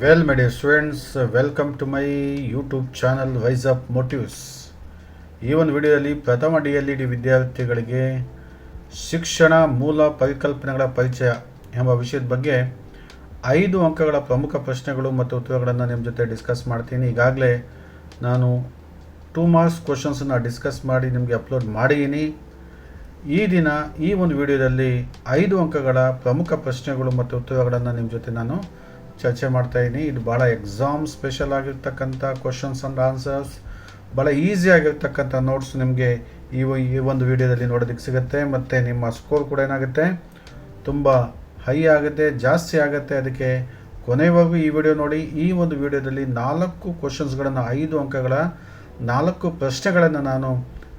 Well, my dear students, welcome to my YouTube channel wise up motives. ಈ ಒಂದು ವಿಡಿಯೋದಲ್ಲಿ ಪ್ರಥಮ DLED ವಿದ್ಯಾರ್ಥಿಗಳಿಗೆ ಶಿಕ್ಷಣ ಮೂಲ ಪರಿಕಲ್ಪನೆಗಳ ಪರಿಚಯ ಎಂಬ ವಿಷಯದ ಬಗ್ಗೆ 5 ಅಂಕಗಳ ಪ್ರಮುಖ ಪ್ರಶ್ನೆಗಳು ಮತ್ತು ಉತ್ತರಗಳನ್ನು ನಿಮ್ಮ ಜೊತೆ ಡಿಸ್ಕಸ್ ಮಾಡ್ತೀನಿ. ಈಗಾಗಲೇ ನಾನು 2 ಮಾರ್ಕ್ಸ್ ಕ್ವಶನ್ಸನ್ನು ಡಿಸ್ಕಸ್ ಮಾಡಿ ನಿಮಗೆ ಅಪ್ಲೋಡ್ ಮಾಡಿದ್ದೀನಿ. ಈ ದಿನ ಈ ಒಂದು ವಿಡಿಯೋದಲ್ಲಿ 5 ಅಂಕಗಳ ಪ್ರಮುಖ ಪ್ರಶ್ನೆಗಳು ಮತ್ತು ಉತ್ತರಗಳನ್ನು ನಿಮ್ಮ ಜೊತೆ ನಾನು ಚರ್ಚೆ ಮಾಡ್ತಾಯಿದ್ದೀನಿ. ಇದು ಭಾಳ ಎಕ್ಸಾಮ್ ಸ್ಪೆಷಲ್ ಆಗಿರ್ತಕ್ಕಂಥ ಕ್ವಶನ್ಸ್ ಆ್ಯಂಡ್ ಆನ್ಸರ್ಸ್, ಭಾಳ ಈಸಿ ಆಗಿರ್ತಕ್ಕಂಥ ನೋಟ್ಸ್ ನಿಮಗೆ ಈ ಒಂದು ವಿಡಿಯೋದಲ್ಲಿ ನೋಡೋದಕ್ಕೆ ಸಿಗುತ್ತೆ. ಮತ್ತು ನಿಮ್ಮ ಸ್ಕೋರ್ ಕೂಡ ಏನಾಗುತ್ತೆ, ತುಂಬ ಹೈ ಆಗುತ್ತೆ, ಜಾಸ್ತಿ ಆಗುತ್ತೆ. ಅದಕ್ಕೆ ಕೊನೆವರೆಗೂ ಈ ವಿಡಿಯೋ ನೋಡಿ. ಈ ಒಂದು ವಿಡಿಯೋದಲ್ಲಿ 4 ಕ್ವಶನ್ಸ್ಗಳನ್ನು 5 ಅಂಕಗಳ 4 ಪ್ರಶ್ನೆಗಳನ್ನು ನಾನು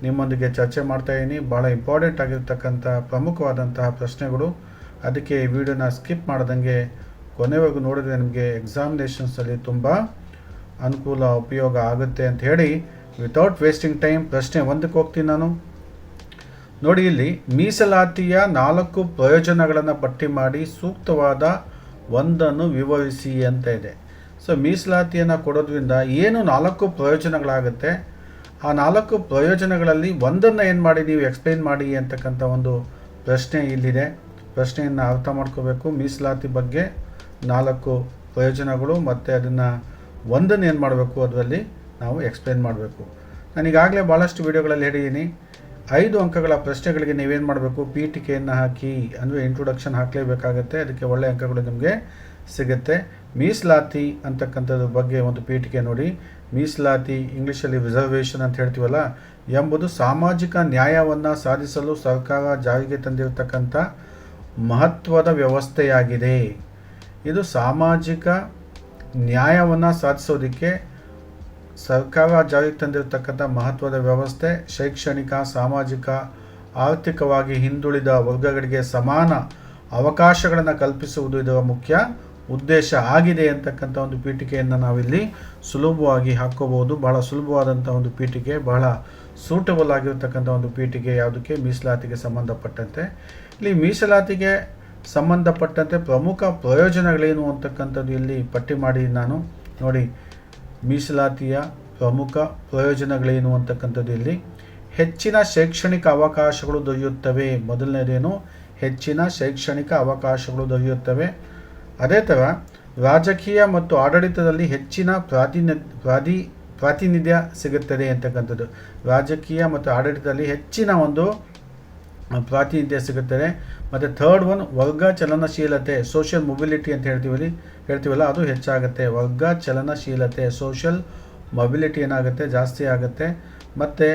ನಿಮ್ಮೊಂದಿಗೆ ಚರ್ಚೆ ಮಾಡ್ತಾಯಿದ್ದೀನಿ. ಭಾಳ ಇಂಪಾರ್ಟೆಂಟ್ ಆಗಿರ್ತಕ್ಕಂಥ ಪ್ರಮುಖವಾದಂತಹ ಪ್ರಶ್ನೆಗಳು. ಅದಕ್ಕೆ ಈ ವಿಡಿಯೋನ ಸ್ಕಿಪ್ ಮಾಡ್ದಂಗೆ ಕೊನೆವರೆಗೂ ನೋಡಿದ್ರೆ ನಿಮಗೆ ಎಕ್ಸಾಮಿನೇಷನ್ಸಲ್ಲಿ ತುಂಬ ಅನುಕೂಲ ಉಪಯೋಗ ಆಗುತ್ತೆ ಅಂತ ಹೇಳಿ ವಿತೌಟ್ ವೇಸ್ಟಿಂಗ್ ಟೈಮ್ ಪ್ರಶ್ನೆ 1ಕ್ಕೆ ಹೋಗ್ತೀನಿ ನಾನು. ನೋಡಿ, ಇಲ್ಲಿ ಮೀಸಲಾತಿಯ 4 ಪ್ರಯೋಜನಗಳನ್ನು ಪಟ್ಟಿ ಮಾಡಿ ಸೂಕ್ತವಾದ ಒಂದನ್ನು ವಿವರಿಸಿ ಅಂತ ಇದೆ. ಸೊ ಮೀಸಲಾತಿಯನ್ನು ಕೊಡೋದ್ರಿಂದ ಏನು 4 ಪ್ರಯೋಜನಗಳಾಗುತ್ತೆ, ಆ 4 ಪ್ರಯೋಜನಗಳಲ್ಲಿ ಒಂದನ್ನು ಏನು ಮಾಡಿ ನೀವು ಎಕ್ಸ್ಪ್ಲೈನ್ ಮಾಡಿ ಅಂತಕ್ಕಂಥ ಒಂದು ಪ್ರಶ್ನೆ ಇಲ್ಲಿದೆ. ಪ್ರಶ್ನೆಯನ್ನು ಅರ್ಥ ಮಾಡ್ಕೋಬೇಕು. ಮೀಸಲಾತಿ ಬಗ್ಗೆ 4 ಪ್ರಯೋಜನಗಳು ಮತ್ತು ಅದನ್ನು ಒಂದನ್ನು ಏನು ಮಾಡಬೇಕು, ಅದರಲ್ಲಿ ನಾವು ಎಕ್ಸ್ಪ್ಲೇನ್ ಮಾಡಬೇಕು. ನಾನು ಈಗಾಗಲೇ ಭಾಳಷ್ಟು ವಿಡಿಯೋಗಳಲ್ಲಿ ಹೇಳಿದ್ದೀನಿ, 5 ಅಂಕಗಳ ಪ್ರಶ್ನೆಗಳಿಗೆ ನೀವೇನು ಮಾಡಬೇಕು, ಪೀಠಿಕೆಯನ್ನು ಹಾಕಿ ಅಂದರೆ ಇಂಟ್ರೊಡಕ್ಷನ್ ಹಾಕಲೇಬೇಕಾಗತ್ತೆ. ಅದಕ್ಕೆ ಒಳ್ಳೆಯ ಅಂಕಗಳು ನಿಮಗೆ ಸಿಗುತ್ತೆ. ಮೀಸಲಾತಿ ಅಂತಕ್ಕಂಥದ್ರ ಬಗ್ಗೆ ಒಂದು ಪೀಠಿಕೆ ನೋಡಿ. ಮೀಸಲಾತಿ, ಇಂಗ್ಲೀಷಲ್ಲಿ ರಿಸರ್ವೇಷನ್ ಅಂತ ಹೇಳ್ತೀವಲ್ಲ, ಎಂಬುದು ಸಾಮಾಜಿಕ ನ್ಯಾಯವನ್ನು ಸಾಧಿಸಲು ಸರ್ಕಾರ ಜಾರಿಗೆ ತಂದಿರತಕ್ಕಂಥ ಮಹತ್ವದ ವ್ಯವಸ್ಥೆಯಾಗಿದೆ. ಇದು ಸಾಮಾಜಿಕ ನ್ಯಾಯವನ್ನು ಸಾಧಿಸೋದಕ್ಕೆ ಸರ್ಕಾರ ಜಾರಿಗೆ ತಂದಿರತಕ್ಕಂಥ ಮಹತ್ವದ ವ್ಯವಸ್ಥೆ. ಶೈಕ್ಷಣಿಕ, ಸಾಮಾಜಿಕ, ಆರ್ಥಿಕವಾಗಿ ಹಿಂದುಳಿದ ವರ್ಗಗಳಿಗೆ ಸಮಾನ ಅವಕಾಶಗಳನ್ನು ಕಲ್ಪಿಸುವುದು ಇದರ ಮುಖ್ಯ ಉದ್ದೇಶ ಆಗಿದೆ ಅಂತಕ್ಕಂಥ ಒಂದು ಪೀಠಿಕೆಯನ್ನು ನಾವಿಲ್ಲಿ ಸುಲಭವಾಗಿ ಹಾಕ್ಕೋಬೋದು. ಬಹಳ ಸುಲಭವಾದಂಥ ಒಂದು ಪೀಠಿಕೆ, ಬಹಳ ಸೂಟಬಲ್ ಆಗಿರ್ತಕ್ಕಂಥ ಒಂದು ಪೀಠಿಕೆ. ಯಾವುದಕ್ಕೆ? ಮೀಸಲಾತಿಗೆ ಸಂಬಂಧಪಟ್ಟಂತೆ. ಇಲ್ಲಿ ಮೀಸಲಾತಿಗೆ ಸಂಬಂಧಪಟ್ಟಂತೆ ಪ್ರಮುಖ ಪ್ರಯೋಜನಗಳೇನು ಅಂತಕ್ಕಂಥದ್ದು ಇಲ್ಲಿ ಪಟ್ಟಿ ಮಾಡಿ ನಾನು ನೋಡಿ. ಮೀಸಲಾತಿಯ ಪ್ರಮುಖ ಪ್ರಯೋಜನಗಳೇನು ಅಂತಕ್ಕಂಥದ್ದು ಇಲ್ಲಿ ಹೆಚ್ಚಿನ ಶೈಕ್ಷಣಿಕ ಅವಕಾಶಗಳು ದೊರೆಯುತ್ತವೆ. ಮೊದಲನೇದೇನು? ಹೆಚ್ಚಿನ ಶೈಕ್ಷಣಿಕ ಅವಕಾಶಗಳು ದೊರೆಯುತ್ತವೆ. ಅದೇ ಥರ ರಾಜಕೀಯ ಮತ್ತು ಆಡಳಿತದಲ್ಲಿ ಹೆಚ್ಚಿನ ಪ್ರಾತಿನಿಧ್ಯ ಸಿಗುತ್ತದೆ ಅಂತಕ್ಕಂಥದ್ದು. ರಾಜಕೀಯ ಮತ್ತು ಆಡಳಿತದಲ್ಲಿ ಹೆಚ್ಚಿನ ಒಂದು ಪ್ರಾತಿನಿಧ್ಯ ಸಿಗುತ್ತದೆ. ಮತ್ತು ಥರ್ಡ್ ಒನ್, ವರ್ಗ ಚಲನಶೀಲತೆ, ಸೋಷಿಯಲ್ ಮೊಬಿಲಿಟಿ ಅಂತ ಹೇಳ್ತೀವಲ್ಲ, ಅದು ಹೆಚ್ಚಾಗುತ್ತೆ. ವರ್ಗ ಚಲನಶೀಲತೆ, ಸೋಷಿಯಲ್ ಮೊಬಿಲಿಟಿ ಏನಾಗುತ್ತೆ, ಜಾಸ್ತಿ ಆಗುತ್ತೆ. ಮತ್ತು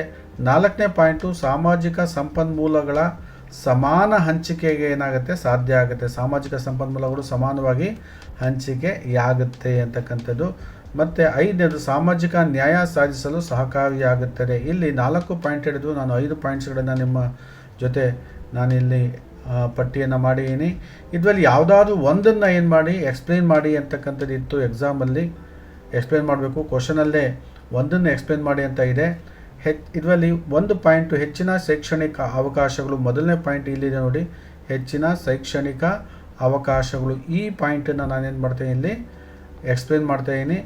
4ನೇ ಪಾಯಿಂಟು, ಸಾಮಾಜಿಕ ಸಂಪನ್ಮೂಲಗಳ ಸಮಾನ ಹಂಚಿಕೆಗೆ ಏನಾಗುತ್ತೆ, ಸಾಧ್ಯ ಆಗುತ್ತೆ. ಸಾಮಾಜಿಕ ಸಂಪನ್ಮೂಲಗಳು ಸಮಾನವಾಗಿ ಹಂಚಿಕೆಯಾಗುತ್ತೆ ಅಂತಕ್ಕಂಥದ್ದು. ಮತ್ತು 5ನೇದು, ಸಾಮಾಜಿಕ ನ್ಯಾಯ ಸಾಧಿಸಲು ಸಹಕಾರಿಯಾಗುತ್ತದೆ. ಇಲ್ಲಿ 4 ಪಾಯಿಂಟ್ ಹಿಡಿದು ನಾನು 5 ಪಾಯಿಂಟ್ಸ್ಗಳನ್ನು ನಿಮ್ಮ ಜೊತೆ ನಾನಿಲ್ಲಿ ಪಟ್ಟಿಯನ್ನು ಮಾಡಿದ್ದೀನಿ. ಇದರಲ್ಲಿ ಯಾವುದಾದ್ರೂ ಒಂದನ್ನು ಏನು ಮಾಡಿ ಎಕ್ಸ್ಪ್ಲೇನ್ ಮಾಡಿ ಅಂತಕ್ಕಂಥದ್ದು ಇತ್ತು. ಎಕ್ಸಾಮಲ್ಲಿ ಎಕ್ಸ್ಪ್ಲೇನ್ ಮಾಡಬೇಕು, ಕ್ವಶನಲ್ಲೇ ಒಂದನ್ನು ಎಕ್ಸ್ಪ್ಲೇನ್ ಮಾಡಿ ಅಂತ ಇದೆ. ಇದರಲ್ಲಿ ಒಂದು ಪಾಯಿಂಟು ಹೆಚ್ಚಿನ ಶೈಕ್ಷಣಿಕ ಅವಕಾಶಗಳು. ಮೊದಲನೇ ಪಾಯಿಂಟ್ ಇಲ್ಲಿದೆ ನೋಡಿ, ಹೆಚ್ಚಿನ ಶೈಕ್ಷಣಿಕ ಅವಕಾಶಗಳು. ಈ ಪಾಯಿಂಟನ್ನು ನಾನೇನು ಮಾಡ್ತೀನಿ, ಇಲ್ಲಿ ಎಕ್ಸ್ಪ್ಲೇನ್ ಮಾಡ್ತಾಯಿದ್ದೀನಿ.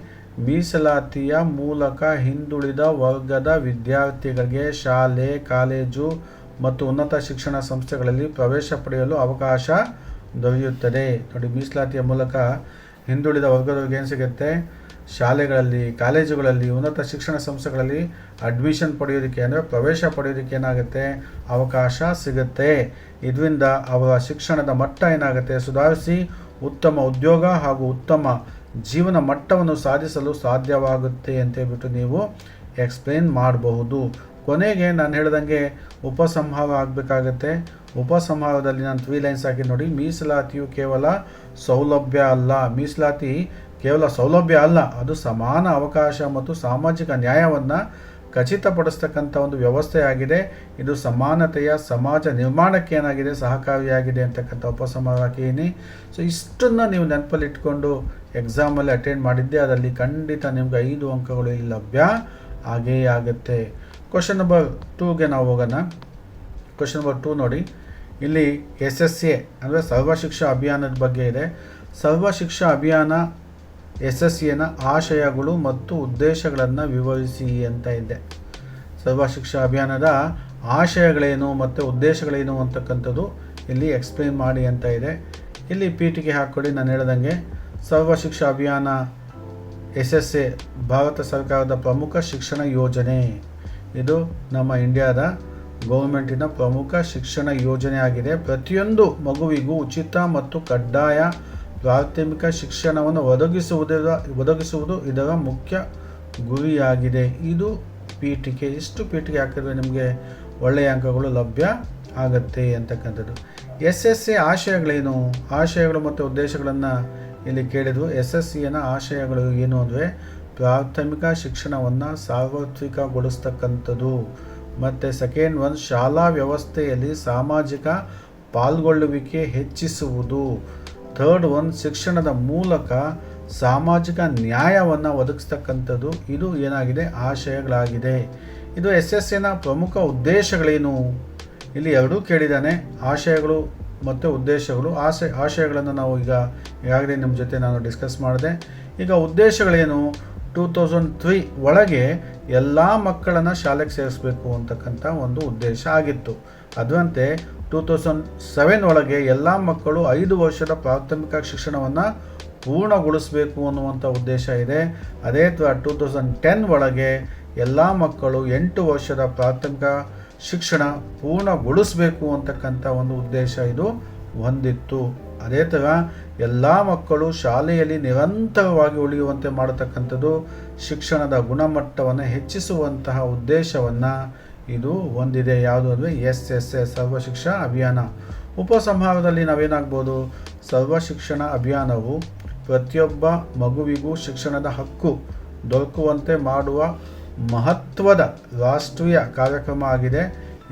ಮೀಸಲಾತಿಯ ಮೂಲಕ ಹಿಂದುಳಿದ ವರ್ಗದ ವಿದ್ಯಾರ್ಥಿಗಳಿಗೆ ಶಾಲೆ, ಕಾಲೇಜು ಮತ್ತು ಉನ್ನತ ಶಿಕ್ಷಣ ಸಂಸ್ಥೆಗಳಲ್ಲಿ ಪ್ರವೇಶ ಪಡೆಯಲು ಅವಕಾಶ ದೊರೆಯುತ್ತದೆ. ನೋಡಿ, ಮೀಸಲಾತಿಯ ಮೂಲಕ ಹಿಂದುಳಿದ ವರ್ಗದವರಿಗೆ ಏನು ಸಿಗುತ್ತೆ, ಶಾಲೆಗಳಲ್ಲಿ, ಕಾಲೇಜುಗಳಲ್ಲಿ, ಉನ್ನತ ಶಿಕ್ಷಣ ಸಂಸ್ಥೆಗಳಲ್ಲಿ ಅಡ್ಮಿಷನ್ ಪಡೆಯೋದಕ್ಕೆ ಅಂದರೆ ಪ್ರವೇಶ ಪಡೆಯೋದಕ್ಕೆ ಏನಾಗುತ್ತೆ, ಅವಕಾಶ ಸಿಗುತ್ತೆ. ಇದರಿಂದ ಅವರ ಶಿಕ್ಷಣದ ಮಟ್ಟ ಏನಾಗುತ್ತೆ, ಸುಧಾರಿಸಿ ಉತ್ತಮ ಉದ್ಯೋಗ ಹಾಗೂ ಉತ್ತಮ ಜೀವನ ಮಟ್ಟವನ್ನು ಸಾಧಿಸಲು ಸಾಧ್ಯವಾಗುತ್ತೆ ಅಂತೇಳ್ಬಿಟ್ಟು ನೀವು ಎಕ್ಸ್ಪ್ಲೇನ್ ಮಾಡಬಹುದು. ಕೊನೆಗೆ ನಾನು ಹೇಳ್ದಂಗೆ ಉಪಸಂಹಾರ ಆಗಬೇಕಾಗತ್ತೆ. ಉಪಸಂಹಾರದಲ್ಲಿ ನಾನು 3 ಲೈನ್ಸ್ ಹಾಕಿ ನೋಡಿ. ಮೀಸಲಾತಿಯು ಕೇವಲ ಸೌಲಭ್ಯ ಅಲ್ಲ, ಮೀಸಲಾತಿ ಕೇವಲ ಸೌಲಭ್ಯ ಅಲ್ಲ, ಅದು ಸಮಾನ ಅವಕಾಶ ಮತ್ತು ಸಾಮಾಜಿಕ ನ್ಯಾಯವನ್ನು ಖಚಿತಪಡಿಸ್ತಕ್ಕಂಥ ಒಂದು ವ್ಯವಸ್ಥೆಯಾಗಿದೆ. ಇದು ಸಮಾನತೆಯ ಸಮಾಜ ನಿರ್ಮಾಣಕ್ಕೆ ಏನಾಗಿದೆ, ಸಹಕಾರಿಯಾಗಿದೆ ಅಂತಕ್ಕಂಥ ಉಪಸಂಹಾರ ಹಾಕಿದ್ದೀನಿ. ಸೊ ಇಷ್ಟನ್ನು ನೀವು ನೆನಪಲ್ಲಿ ಇಟ್ಕೊಂಡು ಎಕ್ಸಾಮಲ್ಲಿ ಅಟೆಂಡ್ ಮಾಡಿದ್ದೆ ಅದರಲ್ಲಿ ಖಂಡಿತ ನಿಮ್ಗೆ 5 ಅಂಕಗಳು ಇಲ್ಲಿ ಲಭ್ಯ ಆಗೇ ಆಗುತ್ತೆ. ಕ್ವಶನ್ ನಂಬರ್ 2ಗೆ ನಾವು ಹೋಗೋಣ. ಕ್ವಶನ್ ನಂಬರ್ 2 ನೋಡಿ, ಇಲ್ಲಿ SSA ಅಂದರೆ ಸರ್ವ ಶಿಕ್ಷಾ ಅಭಿಯಾನದ ಬಗ್ಗೆ ಇದೆ. ಸರ್ವ ಶಿಕ್ಷಾ ಅಭಿಯಾನ SSCನ ಆಶಯಗಳು ಮತ್ತು ಉದ್ದೇಶಗಳನ್ನು ವಿವರಿಸಿ ಅಂತ ಇದೆ. ಸರ್ವ ಶಿಕ್ಷಾ ಅಭಿಯಾನದ ಆಶಯಗಳೇನು ಮತ್ತು ಉದ್ದೇಶಗಳೇನು ಅಂತಕ್ಕಂಥದ್ದು ಇಲ್ಲಿ ಎಕ್ಸ್ಪ್ಲೇನ್ ಮಾಡಿ ಅಂತ ಇದೆ. ಇಲ್ಲಿ ಪೀಠಿಗೆ ಹಾಕ್ಕೊಡಿ. ನಾನು ಹೇಳ್ದಂಗೆ ಸರ್ವ ಶಿಕ್ಷಾ ಅಭಿಯಾನ SSA ಭಾರತ ಸರ್ಕಾರದ ಪ್ರಮುಖ ಶಿಕ್ಷಣ ಯೋಜನೆ. ಇದು ನಮ್ಮ ಇಂಡಿಯಾದ ಗೌರ್ಮೆಂಟಿನ ಪ್ರಮುಖ ಶಿಕ್ಷಣ ಯೋಜನೆ ಆಗಿದೆ. ಪ್ರತಿಯೊಂದು ಮಗುವಿಗೂ ಉಚಿತ ಮತ್ತು ಕಡ್ಡಾಯ ಪ್ರಾಥಮಿಕ ಶಿಕ್ಷಣವನ್ನು ಒದಗಿಸುವುದು ಇದರ ಮುಖ್ಯ ಗುರಿಯಾಗಿದೆ. ಇದು ಪೀಠಿಕೆ. ಇಷ್ಟು ಪೀಠಿಕೆ ಹಾಕಿದ್ರೆ ನಿಮಗೆ ಒಳ್ಳೆಯ ಅಂಕಗಳು ಲಭ್ಯ ಆಗುತ್ತೆ ಅಂತಕ್ಕಂಥದ್ದು. SSA ಆಶಯಗಳೇನು, ಆಶಯಗಳು ಮತ್ತು ಉದ್ದೇಶಗಳನ್ನು ಇಲ್ಲಿ ಕೇಳಿದ್ರು. SSCನ ಆಶಯಗಳು ಏನು ಅಂದರೆ ಪ್ರಾಥಮಿಕ ಶಿಕ್ಷಣವನ್ನು ಸಾರ್ವತ್ರಿಕಗೊಳಿಸ್ತಕ್ಕಂಥದ್ದು. ಮತ್ತು ಸೆಕೆಂಡ್ ಒನ್, ಶಾಲಾ ವ್ಯವಸ್ಥೆಯಲ್ಲಿ ಸಾಮಾಜಿಕ ಪಾಲ್ಗೊಳ್ಳುವಿಕೆ ಹೆಚ್ಚಿಸುವುದು. ಥರ್ಡ್ ಒನ್, ಶಿಕ್ಷಣದ ಮೂಲಕ ಸಾಮಾಜಿಕ ನ್ಯಾಯವನ್ನು ಒದಗಿಸ್ತಕ್ಕಂಥದ್ದು. ಇದು ಏನಾಗಿದೆ, ಆಶಯಗಳಾಗಿದೆ. ಇದು SSCನ ಪ್ರಮುಖ ಉದ್ದೇಶಗಳೇನು, ಇಲ್ಲಿ ಎರಡೂ ಕೇಳಿದ್ದಾನೆ, ಆಶಯಗಳು ಮತ್ತು ಉದ್ದೇಶಗಳು. ಆಶಯಗಳನ್ನು ನಾವು ಈಗಾಗಲೇ ನಿಮ್ಮ ಜೊತೆ ನಾನು ಡಿಸ್ಕಸ್ ಮಾಡಿದೆ. ಈಗ ಉದ್ದೇಶಗಳೇನು, 2003 ಒಳಗೆ ಎಲ್ಲ ಮಕ್ಕಳನ್ನು ಶಾಲೆಗೆ ಸೇರಿಸಬೇಕು ಅಂತಕ್ಕಂಥ ಒಂದು ಉದ್ದೇಶ ಆಗಿತ್ತು. ಅದರಂತೆ 2007 ಒಳಗೆ ಎಲ್ಲ ಮಕ್ಕಳು 5 ವರ್ಷದ ಪ್ರಾಥಮಿಕ ಶಿಕ್ಷಣವನ್ನು ಪೂರ್ಣಗೊಳಿಸಬೇಕು ಅನ್ನುವಂಥ ಉದ್ದೇಶ ಇದೆ. ಅದೇ ಥರ 2010 ಒಳಗೆ ಎಲ್ಲ ಮಕ್ಕಳು 8 ವರ್ಷದ ಪ್ರಾಥಮಿಕ ಶಿಕ್ಷಣ ಪೂರ್ಣಗೊಳಿಸಬೇಕು ಅಂತಕ್ಕಂಥ ಒಂದು ಉದ್ದೇಶ ಇದು ಹೊಂದಿತ್ತು. ಅದೇ ಥರ ಎಲ್ಲ ಮಕ್ಕಳು ಶಾಲೆಯಲ್ಲಿ ನಿರಂತರವಾಗಿ ಉಳಿಯುವಂತೆ ಮಾಡತಕ್ಕಂಥದ್ದು, ಶಿಕ್ಷಣದ ಗುಣಮಟ್ಟವನ್ನು ಹೆಚ್ಚಿಸುವಂತಹ ಉದ್ದೇಶವನ್ನು ಇದು ಹೊಂದಿದೆ. ಯಾವುದು ಅಂದರೆ SSA ಸರ್ವ ಶಿಕ್ಷಾ ಅಭಿಯಾನ. ಉಪಸಂಹಾರದಲ್ಲಿ ನಾವೇನಾಗ್ಬೋದು, ಸರ್ವ ಶಿಕ್ಷಣ ಅಭಿಯಾನವು ಪ್ರತಿಯೊಬ್ಬ ಮಗುವಿಗೂ ಶಿಕ್ಷಣದ ಹಕ್ಕು ದೊರಕುವಂತೆ ಮಾಡುವ ಮಹತ್ವದ ರಾಷ್ಟ್ರೀಯ ಕಾರ್ಯಕ್ರಮ ಆಗಿದೆ.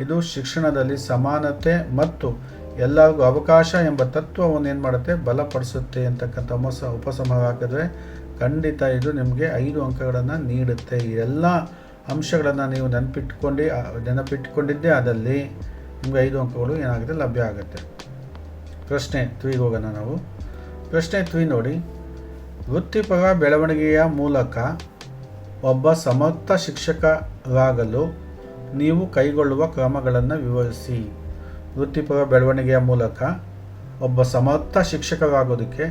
ಇದು ಶಿಕ್ಷಣದಲ್ಲಿ ಸಮಾನತೆ ಮತ್ತು ಎಲ್ಲರಿಗೂ ಅವಕಾಶ ಎಂಬ ತತ್ವವನ್ನು ಏನು ಮಾಡುತ್ತೆ, ಬಲಪಡಿಸುತ್ತೆ ಅಂತಕ್ಕಂಥ ಉಪಸಂಹಾರ ಹಾಕಿದ್ರೆ ಖಂಡಿತ ಇದು ನಿಮಗೆ 5 ಅಂಕಗಳನ್ನು ನೀಡುತ್ತೆ. ಈ ಎಲ್ಲ ಅಂಶಗಳನ್ನು ನೀವು ನೆನಪಿಟ್ಟುಕೊಂಡಿದ್ದೇ ಆದಲ್ಲಿ ನಿಮಗೆ 5 ಅಂಕಗಳು ಏನಾಗುತ್ತೆ, ಲಭ್ಯ ಆಗುತ್ತೆ. ಪ್ರಶ್ನೆ 3 ಹೋಗೋಣ ನಾವು. ಪ್ರಶ್ನೆ 3 ನೋಡಿ, ವೃತ್ತಿಪರ ಬೆಳವಣಿಗೆಯ ಮೂಲಕ ಒಬ್ಬ ಸಮರ್ಥ ಶಿಕ್ಷಕರಾಗಲು ನೀವು ಕೈಗೊಳ್ಳುವ ಕ್ರಮಗಳನ್ನು ವಿವರಿಸಿ. ವೃತ್ತಿಪರ ಬೆಳವಣಿಗೆಯ ಮೂಲಕ ಒಬ್ಬ ಸಮರ್ಥ ಶಿಕ್ಷಕರಾಗೋದಕ್ಕೆ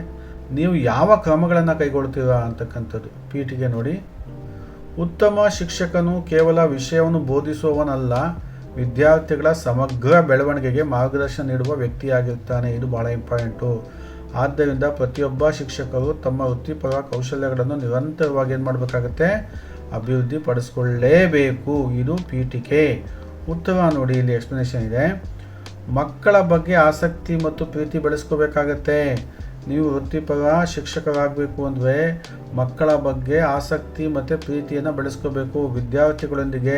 ನೀವು ಯಾವ ಕ್ರಮಗಳನ್ನು ಕೈಗೊಳ್ತೀರಾ ಅಂತಕ್ಕಂಥದ್ದು. ಪೀಠಿಗೆ ನೋಡಿ, ಉತ್ತಮ ಶಿಕ್ಷಕನು ಕೇವಲ ವಿಷಯವನ್ನು ಬೋಧಿಸುವವನಲ್ಲ, ವಿದ್ಯಾರ್ಥಿಗಳ ಸಮಗ್ರ ಬೆಳವಣಿಗೆಗೆ ಮಾರ್ಗದರ್ಶನ ನೀಡುವ ವ್ಯಕ್ತಿಯಾಗಿರ್ತಾನೆ. ಇದು ಭಾಳ ಇಂಪಾರ್ಟೆಂಟು. ಆದ್ದರಿಂದ ಪ್ರತಿಯೊಬ್ಬ ಶಿಕ್ಷಕರು ತಮ್ಮ ವೃತ್ತಿಪರ ಕೌಶಲ್ಯಗಳನ್ನು ನಿರಂತರವಾಗಿ ಏನು ಮಾಡಬೇಕಾಗತ್ತೆ, ಅಭಿವೃದ್ಧಿ ಪಡಿಸ್ಕೊಳ್ಳೇಬೇಕು. ಇದು ಪೀಠಿಕೆ. ಉತ್ತರ ನೋಡಿ, ಇಲ್ಲಿ ಎಕ್ಸ್ಪ್ಲನೇಷನ್ ಇದೆ. ಮಕ್ಕಳ ಬಗ್ಗೆ ಆಸಕ್ತಿ ಮತ್ತು ಪ್ರೀತಿ ಬೆಳೆಸ್ಕೋಬೇಕಾಗತ್ತೆ. ನೀವು ವೃತ್ತಿಪರ ಶಿಕ್ಷಕರಾಗಬೇಕು ಅಂದರೆ ಮಕ್ಕಳ ಬಗ್ಗೆ ಆಸಕ್ತಿ ಮತ್ತು ಪ್ರೀತಿಯನ್ನು ಬೆಳೆಸ್ಕೋಬೇಕು. ವಿದ್ಯಾರ್ಥಿಗಳೊಂದಿಗೆ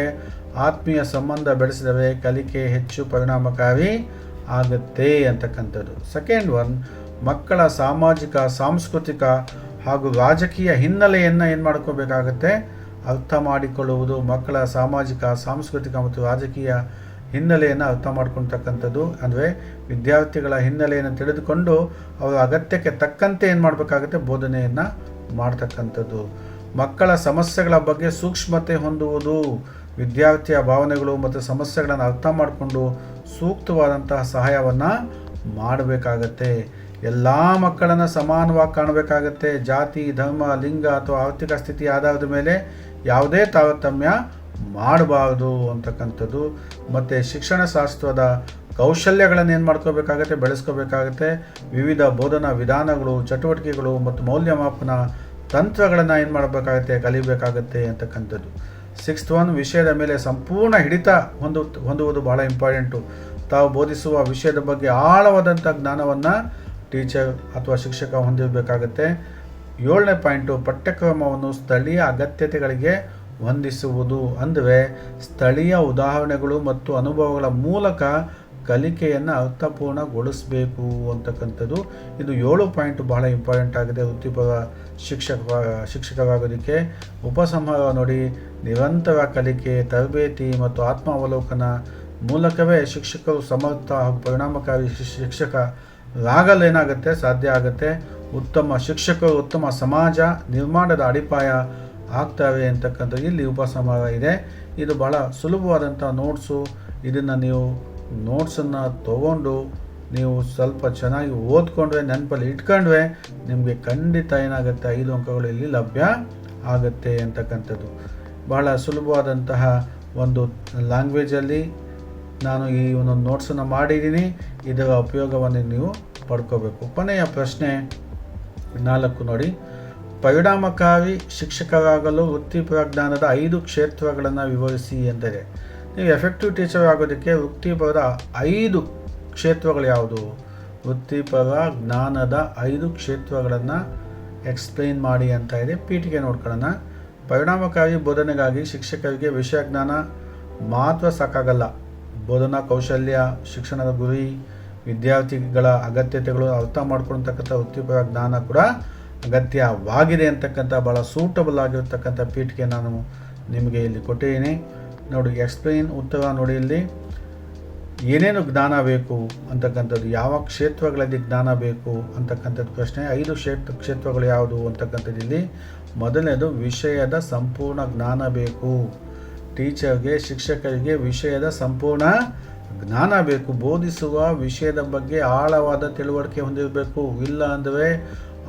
ಆತ್ಮೀಯ ಸಂಬಂಧ ಬೆಳೆಸಿದರೆ ಕಲಿಕೆ ಹೆಚ್ಚು ಪರಿಣಾಮಕಾರಿ ಆಗುತ್ತೆ ಅಂತಕ್ಕಂಥದ್ದು. ಸೆಕೆಂಡ್ ಒನ್, ಮಕ್ಕಳ ಸಾಮಾಜಿಕ, ಸಾಂಸ್ಕೃತಿಕ ಹಾಗೂ ರಾಜಕೀಯ ಹಿನ್ನೆಲೆಯನ್ನು ಏನು ಮಾಡ್ಕೋಬೇಕಾಗತ್ತೆ, ಅರ್ಥ ಮಾಡಿಕೊಳ್ಳುವುದು. ಮಕ್ಕಳ ಸಾಮಾಜಿಕ, ಸಾಂಸ್ಕೃತಿಕ ಮತ್ತು ರಾಜಕೀಯ ಹಿನ್ನೆಲೆಯನ್ನು ಅರ್ಥ ಮಾಡ್ಕೊಳ್ತಕ್ಕಂಥದ್ದು. ಅಂದರೆ ವಿದ್ಯಾರ್ಥಿಗಳ ಹಿನ್ನೆಲೆಯನ್ನು ತಿಳಿದುಕೊಂಡು ಅವರ ಅಗತ್ಯಕ್ಕೆ ತಕ್ಕಂತೆ ಏನು ಮಾಡಬೇಕಾಗುತ್ತೆ, ಬೋಧನೆಯನ್ನು ಮಾಡ್ತಕ್ಕಂಥದ್ದು. ಮಕ್ಕಳ ಸಮಸ್ಯೆಗಳ ಬಗ್ಗೆ ಸೂಕ್ಷ್ಮತೆ ಹೊಂದುವುದು. ವಿದ್ಯಾರ್ಥಿಯ ಭಾವನೆಗಳು ಮತ್ತು ಸಮಸ್ಯೆಗಳನ್ನು ಅರ್ಥ ಮಾಡಿಕೊಂಡು ಸೂಕ್ತವಾದಂತಹ ಸಹಾಯವನ್ನು ಮಾಡಬೇಕಾಗತ್ತೆ. ಎಲ್ಲ ಮಕ್ಕಳನ್ನು ಸಮಾನವಾಗಿ ಕಾಣಬೇಕಾಗತ್ತೆ. ಜಾತಿ, ಧರ್ಮ, ಲಿಂಗ ಅಥವಾ ಆರ್ಥಿಕ ಸ್ಥಿತಿ ಆಧಾರದ ಮೇಲೆ ಯಾವುದೇ ತಾರತಮ್ಯ ಮಾಡಬಾರ್ದು ಅಂತಕ್ಕಂಥದ್ದು. ಮತ್ತು ಶಿಕ್ಷಣ ಶಾಸ್ತ್ರದ ಕೌಶಲ್ಯಗಳನ್ನು ಏನು ಮಾಡ್ಕೋಬೇಕಾಗತ್ತೆ, ಬೆಳೆಸ್ಕೋಬೇಕಾಗತ್ತೆ. ವಿವಿಧ ಬೋಧನಾ ವಿಧಾನಗಳು, ಚಟುವಟಿಕೆಗಳು ಮತ್ತು ಮೌಲ್ಯಮಾಪನ ತಂತ್ರಗಳನ್ನು ಏನು ಮಾಡಬೇಕಾಗತ್ತೆ, ಕಲಿಬೇಕಾಗತ್ತೆ ಅಂತಕ್ಕಂಥದ್ದು. 6th ಒನ್, ವಿಷಯದ ಮೇಲೆ ಸಂಪೂರ್ಣ ಹಿಡಿತ ಹೊಂದುವುದು ಬಹಳ ಇಂಪಾರ್ಟೆಂಟು. ತಾವು ಬೋಧಿಸುವ ವಿಷಯದ ಬಗ್ಗೆ ಆಳವಾದಂಥ ಜ್ಞಾನವನ್ನು ಟೀಚರ್ ಅಥವಾ ಶಿಕ್ಷಕ ಹೊಂದಿರಬೇಕಾಗತ್ತೆ. 7ನೇ ಪಾಯಿಂಟು, ಪಠ್ಯಕ್ರಮವನ್ನು ಸ್ಥಳೀಯ ಅಗತ್ಯತೆಗಳಿಗೆ ಹೊಂದಿಸುವುದು. ಅಂದರೆ ಸ್ಥಳೀಯ ಉದಾಹರಣೆಗಳು ಮತ್ತು ಅನುಭವಗಳ ಮೂಲಕ ಕಲಿಕೆಯನ್ನು ಅರ್ಥಪೂರ್ಣಗೊಳಿಸಬೇಕು ಅಂತಕ್ಕಂಥದ್ದು. ಇದು 7 ಪಾಯಿಂಟ್ ಬಹಳ ಇಂಪಾರ್ಟೆಂಟ್ ಆಗಿದೆ ವೃತ್ತಿಪರ ಶಿಕ್ಷಕರಾಗೋದಕ್ಕೆ. ಉಪಸಂಹಾರ ನೋಡಿ, ನಿರಂತರ ಕಲಿಕೆ, ತರಬೇತಿ ಮತ್ತು ಆತ್ಮಾವಲೋಕನ ಮೂಲಕವೇ ಶಿಕ್ಷಕರು ಸಮರ್ಥ ಹಾಗೂ ಪರಿಣಾಮಕಾರಿ ಶಿಕ್ಷಕರಾಗಲೇನಾಗುತ್ತೆ, ಸಾಧ್ಯ ಆಗುತ್ತೆ. ಉತ್ತಮ ಶಿಕ್ಷಕರು, ಉತ್ತಮ ಸಮಾಜ ನಿರ್ಮಾಣದ ಅಡಿಪಾಯ ಆಗ್ತವೆ ಅಂತಕ್ಕಂಥದ್ದು ಇಲ್ಲಿ ಉಪಸಂಹಾರ ಇದೆ. ಇದು ಭಾಳ ಸುಲಭವಾದಂಥ ನೋಟ್ಸು. ಇದನ್ನು ನೀವು ನೋಟ್ಸನ್ನು ತೊಗೊಂಡು ನೀವು ಸ್ವಲ್ಪ ಚೆನ್ನಾಗಿ ಓದ್ಕೊಂಡ್ರೆ, ನೆನಪಲ್ಲಿ ಇಟ್ಕೊಂಡ್ರೆ ನಿಮಗೆ ಖಂಡಿತ ಏನಾಗುತ್ತೆ 5 ಅಂಕಗಳು ಇಲ್ಲಿ ಲಭ್ಯ ಆಗುತ್ತೆ ಅಂತಕ್ಕಂಥದ್ದು. ಬಹಳ ಸುಲಭವಾದಂತಹ ಒಂದು ಲ್ಯಾಂಗ್ವೇಜಲ್ಲಿ ನಾನು ಈ ಒಂದು ನೋಟ್ಸನ್ನು ಮಾಡಿದ್ದೀನಿ. ಇದರ ಉಪಯೋಗವನ್ನು ನೀವು ಪಡ್ಕೋಬೇಕು. ಕೊನೆಯ ಪ್ರಶ್ನೆ 4 ನೋಡಿ. ಪರಿಣಾಮಕಾರಿ ಶಿಕ್ಷಕರಾಗಲು ವೃತ್ತಿಪರ ಜ್ಞಾನದ 5 ಕ್ಷೇತ್ರಗಳನ್ನು ವಿವರಿಸಿ ಎಂದರೆ, ನೀವು ಎಫೆಕ್ಟಿವ್ ಟೀಚರ್ ಆಗೋದಕ್ಕೆ ವೃತ್ತಿಪರದ 5 ಕ್ಷೇತ್ರಗಳು ಯಾವುದು? ವೃತ್ತಿಪರ ಜ್ಞಾನದ 5 ಕ್ಷೇತ್ರಗಳನ್ನು ಎಕ್ಸ್ಪ್ಲೈನ್ ಮಾಡಿ ಅಂತ ಇದೆ. ಪೀಠಿಕೆ ನೋಡ್ಕೊಳ್ಳೋಣ. ಪರಿಣಾಮಕಾರಿ ಬೋಧನೆಗಾಗಿ ಶಿಕ್ಷಕರಿಗೆ ವಿಷಯ ಜ್ಞಾನ ಮಾತ್ರ ಸಾಕಾಗಲ್ಲ. ಬೋಧನಾ ಕೌಶಲ್ಯ, ಶಿಕ್ಷಣದ ಗುರಿ, ವಿದ್ಯಾರ್ಥಿಗಳ ಅಗತ್ಯತೆಗಳು ಅರ್ಥ ಮಾಡ್ಕೊಳ್ತಕ್ಕಂಥ ವೃತ್ತಿಪರ ಜ್ಞಾನ ಕೂಡ ಅಗತ್ಯವಾಗಿದೆ ಅಂತಕ್ಕಂಥ ಭಾಳ ಸೂಟಬಲ್ ಆಗಿರ್ತಕ್ಕಂಥ ಪೀಠಿಕೆ ನಾನು ನಿಮಗೆ ಇಲ್ಲಿ ಕೊಟ್ಟಿದ್ದೀನಿ. ನೋಡಿ, ಎಕ್ಸ್ಪ್ಲೈನ್ ಉತ್ತರ ನೋಡಿ. ಇಲ್ಲಿ ಏನೇನು ಜ್ಞಾನ ಬೇಕು ಅಂತಕ್ಕಂಥದ್ದು, ಯಾವ ಕ್ಷೇತ್ರಗಳಲ್ಲಿ ಜ್ಞಾನ ಬೇಕು ಅಂತಕ್ಕಂಥದ್ದು ಪ್ರಶ್ನೆ. 5 ಕ್ಷೇತ್ರಗಳು ಯಾವುದು ಅಂತಕ್ಕಂಥದ್ದು ಇಲ್ಲಿ ಮೊದಲನೇದು ವಿಷಯದ ಸಂಪೂರ್ಣ ಜ್ಞಾನ ಬೇಕು. ಟೀಚರ್ಗೆ, ಶಿಕ್ಷಕರಿಗೆ ವಿಷಯದ ಸಂಪೂರ್ಣ ಜ್ಞಾನ ಬೇಕು. ಬೋಧಿಸುವ ವಿಷಯದ ಬಗ್ಗೆ ಆಳವಾದ ತಿಳುವಳಿಕೆ ಹೊಂದಿರಬೇಕು. ಇಲ್ಲ ಅಂದರೆ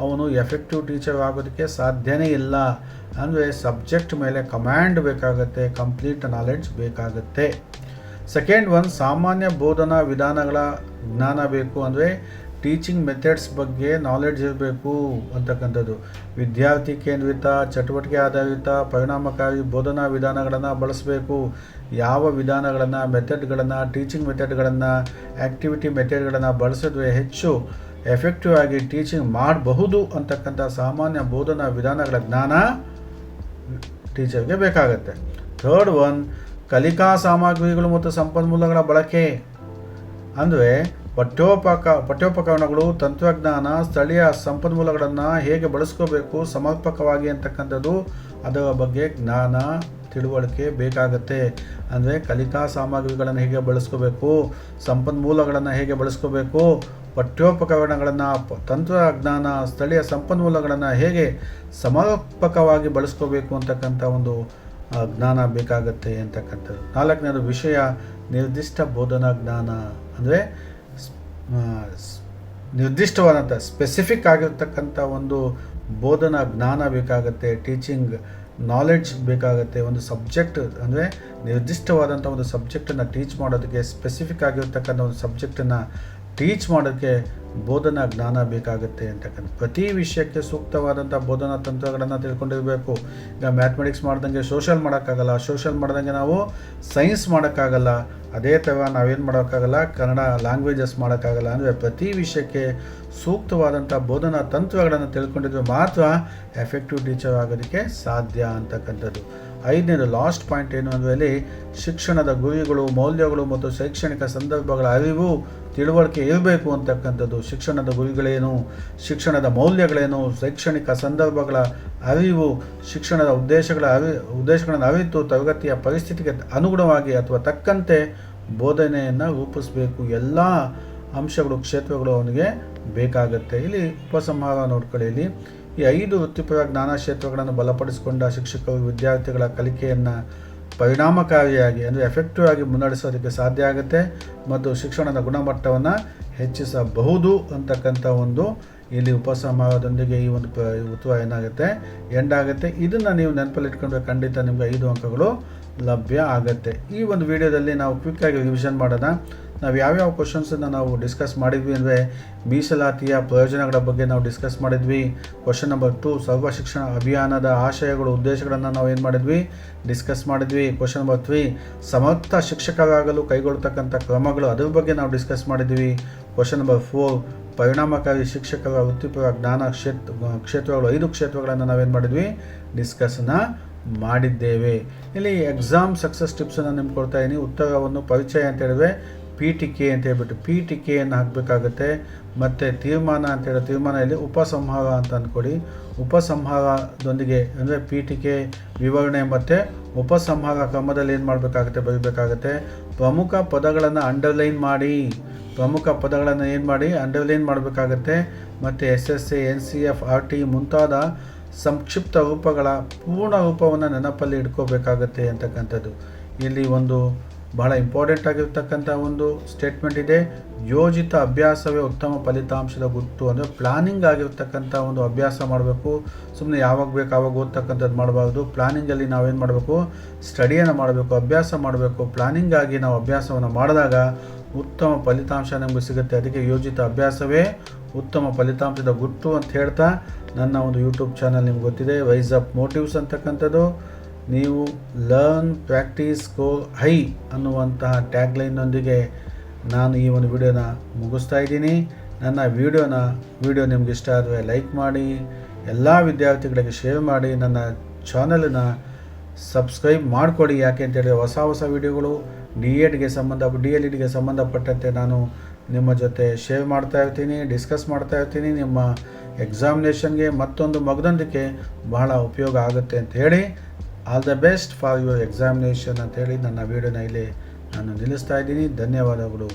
ಅವನು ಎಫೆಕ್ಟಿವ್ ಟೀಚರ್ ಆಗೋದಕ್ಕೆ ಸಾಧ್ಯನೇ ಇಲ್ಲ. ಅಂದರೆ ಸಬ್ಜೆಕ್ಟ್ ಮೇಲೆ ಕಮಾಂಡ್ ಬೇಕಾಗುತ್ತೆ, ಕಂಪ್ಲೀಟ್ ನಾಲೆಡ್ಜ್ ಬೇಕಾಗುತ್ತೆ. ಸೆಕೆಂಡ್ ಒನ್, ಸಾಮಾನ್ಯ ಬೋಧನಾ ವಿಧಾನಗಳ ಜ್ಞಾನ ಬೇಕು. ಅಂದರೆ ಟೀಚಿಂಗ್ ಮೆಥಡ್ಸ್ ಬಗ್ಗೆ ನಾಲೆಡ್ಜ್ ಇರಬೇಕು ಅಂತಕ್ಕಂಥದ್ದು. ವಿದ್ಯಾರ್ಥಿ ಕೇಂದ್ರಿತ, ಚಟುವಟಿಕೆ ಆಧಾರಿತ, ಪರಿಣಾಮಕಾರಿ ಬೋಧನಾ ವಿಧಾನಗಳನ್ನು ಬಳಸಬೇಕು. ಯಾವ ವಿಧಾನಗಳನ್ನು, ಮೆಥಡ್ಗಳನ್ನು, ಟೀಚಿಂಗ್ ಮೆಥಡ್ಗಳನ್ನು, ಆ್ಯಕ್ಟಿವಿಟಿ ಮೆಥಡ್ಗಳನ್ನು ಬಳಸಿದ್ರೆ ಹೆಚ್ಚು ಎಫೆಕ್ಟಿವ್ ಆಗಿ ಟೀಚಿಂಗ್ ಮಾಡಬಹುದು ಅಂತಕ್ಕಂಥ ಸಾಮಾನ್ಯ ಬೋಧನಾ ವಿಧಾನಗಳ ಜ್ಞಾನ ಟೀಚರ್ಗೆ ಬೇಕಾಗುತ್ತೆ. ಥರ್ಡ್ ಒನ್, ಕಲಿಕಾ ಸಾಮಗ್ರಿಗಳು ಮತ್ತು ಸಂಪನ್ಮೂಲಗಳ ಬಳಕೆ. ಅಂದರೆ ಪಠ್ಯೋಪಕರಣಗಳು, ತಂತ್ರಜ್ಞಾನ, ಸ್ಥಳೀಯ ಸಂಪನ್ಮೂಲಗಳನ್ನು ಹೇಗೆ ಬಳಸ್ಕೋಬೇಕು ಸಮರ್ಪಕವಾಗಿ ಅಂತಕ್ಕಂಥದ್ದು, ಅದರ ಬಗ್ಗೆ ಜ್ಞಾನ ತಿಳುವಳಿಕೆ ಬೇಕಾಗುತ್ತೆ. ಅಂದರೆ ಕಲಿಕಾ ಸಾಮಗ್ರಿಗಳನ್ನು ಹೇಗೆ ಬಳಸ್ಕೋಬೇಕು, ಸಂಪನ್ಮೂಲಗಳನ್ನು ಹೇಗೆ ಬಳಸ್ಕೋಬೇಕು, ಪಠ್ಯೋಪಕರಣಗಳನ್ನು, ತಂತ್ರಜ್ಞಾನ, ಸ್ಥಳೀಯ ಸಂಪನ್ಮೂಲಗಳನ್ನು ಹೇಗೆ ಸಮರ್ಪಕವಾಗಿ ಬಳಸ್ಕೋಬೇಕು ಅಂತಕ್ಕಂಥ ಒಂದು ಜ್ಞಾನ ಬೇಕಾಗುತ್ತೆ ಅಂತಕ್ಕಂಥದ್ದು. 4ನೇದು ವಿಷಯ ನಿರ್ದಿಷ್ಟ ಬೋಧನಾ ಜ್ಞಾನ. ಅಂದರೆ ನಿರ್ದಿಷ್ಟವಾದಂಥ ಸ್ಪೆಸಿಫಿಕ್ ಆಗಿರ್ತಕ್ಕಂಥ ಒಂದು ಬೋಧನಾ ಜ್ಞಾನ ಬೇಕಾಗುತ್ತೆ. ಟೀಚಿಂಗ್ ನಾಲೆಡ್ಜ್ ಬೇಕಾಗುತ್ತೆ. ಒಂದು ಸಬ್ಜೆಕ್ಟ್ ಅಂದರೆ ನಿರ್ದಿಷ್ಟವಾದಂಥ ಒಂದು ಸಬ್ಜೆಕ್ಟನ್ನು ಟೀಚ್ ಮಾಡೋದಕ್ಕೆ, ಸ್ಪೆಸಿಫಿಕ್ ಆಗಿರ್ತಕ್ಕಂಥ ಒಂದು ಸಬ್ಜೆಕ್ಟನ್ನು ಟೀಚ್ ಮಾಡೋಕ್ಕೆ ಬೋಧನಾ ಜ್ಞಾನ ಬೇಕಾಗುತ್ತೆ ಅಂತಕ್ಕಂಥ. ಪ್ರತಿ ವಿಷಯಕ್ಕೆ ಸೂಕ್ತವಾದಂಥ ಬೋಧನಾ ತಂತ್ರಗಳನ್ನು ತಿಳ್ಕೊಂಡಿರಬೇಕು. ಈಗ ಮ್ಯಾಥಮೆಟಿಕ್ಸ್ ಮಾಡ್ದಂಗೆ ಸೋಷಲ್ ಮಾಡೋಕ್ಕಾಗಲ್ಲ, ಸೋಷಲ್ ಮಾಡ್ದಂಗೆ ನಾವು ಸೈನ್ಸ್ ಮಾಡೋಕ್ಕಾಗಲ್ಲ. ಅದೇ ಥರ ನಾವೇನು ಮಾಡೋಕ್ಕಾಗಲ್ಲ, ಕನ್ನಡ ಲ್ಯಾಂಗ್ವೇಜಸ್ ಮಾಡೋಕ್ಕಾಗಲ್ಲ. ಅಂದರೆ ಪ್ರತಿ ವಿಷಯಕ್ಕೆ ಸೂಕ್ತವಾದಂಥ ಬೋಧನಾ ತಂತ್ರಗಳನ್ನು ತಿಳ್ಕೊಂಡಿದ್ರೆ ಮಾತ್ರ ಎಫೆಕ್ಟಿವ್ ಟೀಚರ್ ಆಗೋದಕ್ಕೆ ಸಾಧ್ಯ ಅಂತಕ್ಕಂಥದ್ದು. 5ನೇದು ಲಾಸ್ಟ್ ಪಾಯಿಂಟ್ ಏನು ಅಂದರೆ, ಶಿಕ್ಷಣದ ಗುರಿಗಳು, ಮೌಲ್ಯಗಳು ಮತ್ತು ಶೈಕ್ಷಣಿಕ ಸಂದರ್ಭಗಳ ಅರಿವು, ತಿಳುವಳಿಕೆ ಇರಬೇಕು ಅಂತಕ್ಕಂಥದ್ದು. ಶಿಕ್ಷಣದ ಗುರಿಗಳೇನು, ಶಿಕ್ಷಣದ ಮೌಲ್ಯಗಳೇನು, ಶೈಕ್ಷಣಿಕ ಸಂದರ್ಭಗಳ ಅರಿವು, ಶಿಕ್ಷಣದ ಉದ್ದೇಶಗಳನ್ನು ಅರಿತು ತರಗತಿಯ ಪರಿಸ್ಥಿತಿಗೆ ಅನುಗುಣವಾಗಿ ಅಥವಾ ತಕ್ಕಂತೆ ಬೋಧನೆಯನ್ನು ರೂಪಿಸಬೇಕು. ಎಲ್ಲ ಅಂಶಗಳು, ಕ್ಷೇತ್ರಗಳು ಅವನಿಗೆ ಬೇಕಾಗುತ್ತೆ. ಇಲ್ಲಿ ಉಪಸಂಹಾರ ನೋಡ್ಕೊಳ್ಳಿ. ಇಲ್ಲಿ ಈ 5 ವೃತ್ತಿಪರ ಜ್ಞಾನ ಕ್ಷೇತ್ರಗಳನ್ನು ಬಲಪಡಿಸಿಕೊಂಡ ಶಿಕ್ಷಕರು ವಿದ್ಯಾರ್ಥಿಗಳ ಕಲಿಕೆಯನ್ನು ಪರಿಣಾಮಕಾರಿಯಾಗಿ ಅಂದರೆ ಎಫೆಕ್ಟಿವ್ ಆಗಿ ಮುನ್ನಡೆಸೋದಕ್ಕೆ ಸಾಧ್ಯ ಆಗುತ್ತೆ ಮತ್ತು ಶಿಕ್ಷಣದ ಗುಣಮಟ್ಟವನ್ನು ಹೆಚ್ಚಿಸಬಹುದು ಅಂತಕ್ಕಂಥ ಒಂದು ಇಲ್ಲಿ ಉಪಸಂಹಾರದೊಂದಿಗೆ ಈ ಒಂದು ಉತ್ತರ ಏನಾಗುತ್ತೆ, ಎಂಡ್ ಆಗುತ್ತೆ. ಇದನ್ನು ನೀವು ನೆನಪಲ್ಲಿ ಇಟ್ಕೊಂಡ್ರೆ ಖಂಡಿತ ನಿಮಗೆ 5 ಅಂಕಗಳು ಲಭ್ಯ ಆಗುತ್ತೆ. ಈ ಒಂದು ವಿಡಿಯೋದಲ್ಲಿ ನಾವು ಕ್ವಿಕ್ಕಾಗಿ ರಿವಿಷನ್ ಮಾಡೋಣ. ನಾವು ಯಾವ್ಯಾವ ಕ್ವಶನ್ಸನ್ನು ನಾವು ಡಿಸ್ಕಸ್ ಮಾಡಿದ್ವಿ ಅಂದರೆ, ಮೀಸಲಾತಿಯ ಪ್ರಯೋಜನಗಳ ಬಗ್ಗೆ ನಾವು ಡಿಸ್ಕಸ್ ಮಾಡಿದ್ವಿ. ಕ್ವಶನ್ ನಂಬರ್ 2, ಸರ್ವ ಶಿಕ್ಷಣ ಅಭಿಯಾನದ ಆಶಯಗಳು, ಉದ್ದೇಶಗಳನ್ನು ನಾವು ಏನು ಮಾಡಿದ್ವಿ, ಡಿಸ್ಕಸ್ ಮಾಡಿದ್ವಿ. ಕ್ವಶನ್ ನಂಬರ್ 3, ಸಮರ್ಥ ಶಿಕ್ಷಕರಾಗಲು ಕೈಗೊಳ್ಳತಕ್ಕಂಥ ಕ್ರಮಗಳು, ಅದ್ರ ಬಗ್ಗೆ ನಾವು ಡಿಸ್ಕಸ್ ಮಾಡಿದ್ವಿ. ಕ್ವಶನ್ ನಂಬರ್ 4, ಪರಿಣಾಮಕಾರಿ ಶಿಕ್ಷಕರ ವೃತ್ತಿಪರ ಜ್ಞಾನ ಕ್ಷೇತ್ರಗಳು 5 ಕ್ಷೇತ್ರಗಳನ್ನು ನಾವೇನು ಮಾಡಿದ್ವಿ, ಡಿಸ್ಕಸ್ನ ಮಾಡಿದ್ದೇವೆ. ಇಲ್ಲಿ ಎಕ್ಸಾಮ್ ಸಕ್ಸಸ್ ಟಿಪ್ಸನ್ನು ನಿಮ್ಗೆ ಕೊಡ್ತಾ ಇದ್ದೀನಿ. ಉತ್ತರವನ್ನು ಪರಿಚಯ ಅಂತ ಹೇಳಿದ್ರೆ ಪೀಠಿಕೆ ಅಂತ ಹೇಳ್ಬಿಟ್ಟು ಪೀಠಿಕೆಯನ್ನು ಹಾಕಬೇಕಾಗತ್ತೆ. ಮತ್ತು ತೀರ್ಮಾನ ಅಂತ ಹೇಳೋ ತೀರ್ಮಾನ ಇಲ್ಲಿ ಉಪಸಂಹಾರ ಅಂತ ಅಂದ್ಕೊಡಿ. ಉಪಸಂಹಾರದೊಂದಿಗೆ ಅಂದರೆ ಪೀಠಿಕೆ, ವಿವರಣೆ ಮತ್ತು ಉಪಸಂಹಾರ ಕ್ರಮದಲ್ಲಿ ಏನು ಮಾಡಬೇಕಾಗುತ್ತೆ, ಬರೀಬೇಕಾಗತ್ತೆ. ಪ್ರಮುಖ ಪದಗಳನ್ನು ಅಂಡರ್ಲೈನ್ ಮಾಡಿ, ಪ್ರಮುಖ ಪದಗಳನ್ನು ಏನು ಮಾಡಿ ಅಂಡರ್ಲೈನ್ ಮಾಡಬೇಕಾಗತ್ತೆ. ಮತ್ತು SSA NCF RT ಮುಂತಾದ ಸಂಕ್ಷಿಪ್ತ ರೂಪಗಳ ಪೂರ್ಣ ರೂಪವನ್ನು ನೆನಪಲ್ಲಿ ಇಟ್ಕೋಬೇಕಾಗತ್ತೆ ಅಂತಕ್ಕಂಥದ್ದು. ಇಲ್ಲಿ ಒಂದು ಬಹಳ ಇಂಪಾರ್ಟೆಂಟ್ ಆಗಿರ್ತಕ್ಕಂಥ ಒಂದು ಸ್ಟೇಟ್ಮೆಂಟ್ ಇದೆ. ಯೋಜಿತ ಅಭ್ಯಾಸವೇ ಉತ್ತಮ ಫಲಿತಾಂಶದ ಗುಟ್ಟು. ಅಂದರೆ ಪ್ಲಾನಿಂಗ್ ಆಗಿರ್ತಕ್ಕಂಥ ಒಂದು ಅಭ್ಯಾಸ ಮಾಡಬೇಕು. ಸುಮ್ಮನೆ ಯಾವಾಗ ಬೇಕು ಆವಾಗ ಓದ್ತಕ್ಕಂಥದ್ದು ಮಾಡಬಾರ್ದು. ಪ್ಲಾನಿಂಗಲ್ಲಿ ನಾವೇನು ಮಾಡಬೇಕು, ಸ್ಟಡಿಯನ್ನು ಮಾಡಬೇಕು, ಅಭ್ಯಾಸ ಮಾಡಬೇಕು. ಪ್ಲಾನಿಂಗ್ ಆಗಿ ನಾವು ಅಭ್ಯಾಸವನ್ನು ಮಾಡಿದಾಗ ಉತ್ತಮ ಫಲಿತಾಂಶ ನಮಗೆ ಸಿಗುತ್ತೆ. ಅದಕ್ಕೆ ಯೋಜಿತ ಅಭ್ಯಾಸವೇ ಉತ್ತಮ ಫಲಿತಾಂಶದ ಗುಟ್ಟು ಅಂತ ಹೇಳ್ತಾ ನನ್ನ ಒಂದು ಯೂಟ್ಯೂಬ್ ಚಾನಲ್ ನಿಮ್ಗೆ ಗೊತ್ತಿದೆ, ವೈಸ್ ಅಪ್ ಮೋಟಿವ್ಸ್ ಅಂತಕ್ಕಂಥದ್ದು. ನೀವು ಲರ್ನ್ ಪ್ರಾಕ್ಟೀಸ್ ಗೋ ಹೈ ಅನ್ನುವಂತಹ ಟ್ಯಾಗ್ಲೈನ್ನೊಂದಿಗೆ ನಾನು ಈ ಒಂದು ವಿಡಿಯೋನ ಮುಗಿಸ್ತಾ ಇದ್ದೀನಿ. ನನ್ನ ವಿಡಿಯೋ ನಿಮ್ಗೆ ಇಷ್ಟ ಆದರೆ ಲೈಕ್ ಮಾಡಿ, ಎಲ್ಲ ವಿದ್ಯಾರ್ಥಿಗಳಿಗೆ ಶೇರ್ ಮಾಡಿ, ನನ್ನ ಚಾನಲನ್ನು ಸಬ್ಸ್ಕ್ರೈಬ್ ಮಾಡಿಕೊಡಿ. ಯಾಕೆ ಅಂತೇಳಿದ್ರೆ ಹೊಸ ವಿಡಿಯೋಗಳು DEDಗೆ DLEDಗೆ ಸಂಬಂಧಪಟ್ಟಂತೆ ನಾನು ನಿಮ್ಮ ಜೊತೆ ಶೇರ್ ಮಾಡ್ತಾ ಇರ್ತೀನಿ, ಡಿಸ್ಕಸ್ ಮಾಡ್ತಾ ಇರ್ತೀನಿ. ನಿಮ್ಮ ಎಕ್ಸಾಮಿನೇಷನ್ಗೆ ಮತ್ತೊಂದು ಮಗದೊಂದಿಗೆ ಬಹಳ ಉಪಯೋಗ ಆಗುತ್ತೆ ಅಂತ ಹೇಳಿ, all the best for your examination ಅಂತೇಳಿ ನನ್ನ ವಿಡಿಯೋನ ಇಲ್ಲಿ ನಾನು ನಿಲ್ಲಿಸ್ತಾ ಇದ್ದೀನಿ. ಧನ್ಯವಾದಗಳು.